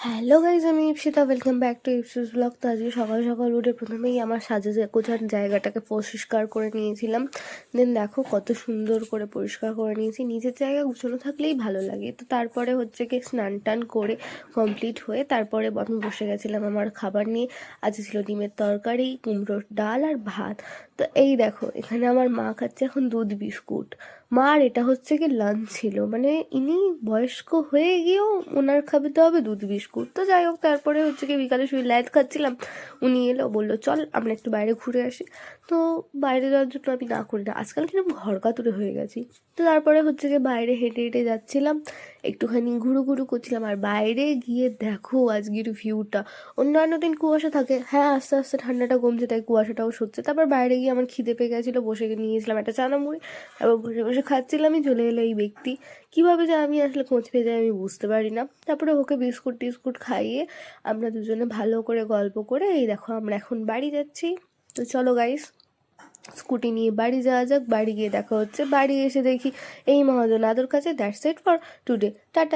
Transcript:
Hello guys, আমি Ipsita. Welcome back to Ipsi's blog. তো আজকে সকাল সকাল উঠে প্রথমেই আমার গোছার জায়গাটাকে পরিষ্কার করে নিয়েছিলাম। দেন দেখো কত সুন্দর করে পরিষ্কার করে নিয়েছি। নিজের জায়গা গুছানো থাকলেই ভালো লাগে। তো তারপরে হচ্ছে কি স্নান টান করে কমপ্লিট হয়ে তারপরে আমি বসে গেছিলাম আমার খাবার নিয়ে। আজ ছিল ডিমের তরকারি, কুমড়োর ডাল আর ভাত। তো এই দেখো এখানে আমার মা খাচ্ছে এখন দুধ বিস্কুট। মার এটা হচ্ছে কি লাঞ্চ ছিল, মানে ইনি বয়স্ক হয়ে গিয়েও ওনার খাবিতে হবে দুধ বিস্কুট। তো যাই হোক, তারপরে হচ্ছে কি বিকালে শুয়ে লাইট খাচ্ছিলাম, উনি এলো, বললো চল আমরা একটু বাইরে ঘুরে আসি। তো বাইরে যাওয়ার জন্য আমি না করি না, আজকাল কিন্তু ঘর কাতুরে হয়ে গেছি। তো তারপরে হচ্ছে কি বাইরে হেঁটে হেঁটে যাচ্ছিলাম, একটুখানি ঘুরু ঘুরু করছিলাম। আর বাইরে গিয়ে দেখো আজকের ভিউটা। অন্যান্য দিন কুয়াশা থাকে, হ্যাঁ আস্তে আস্তে ঠান্ডাটা কমছে তাই কুয়াশাটাও সরছে। তারপর বাইরে গিয়ে আমার খিদে পেয়ে গেছিলো, বসে নিয়েছিলাম একটা চানামুড়ি। তারপর বসে বসে খাচ্ছিলামই, চলে এলো এই ব্যক্তি। কীভাবে যে আমি আসলে খোঁজ পেয়ে যাই আমি বুঝতে পারি না। তারপরে ওকে বিস্কুট টিস্কুট খাইয়ে আমরা দুজনে ভালো করে গল্প করে এই দেখো আমরা এখন বাড়ি যাচ্ছি। তো চলো গাইস, স্কুটি নিয়ে বাড়ি যাওয়া যাক। বাড়ি গিয়ে দেখা হচ্ছে। বাড়ি এসে দেখি এই মহাজন আদর কাছে। That's it for today, tata.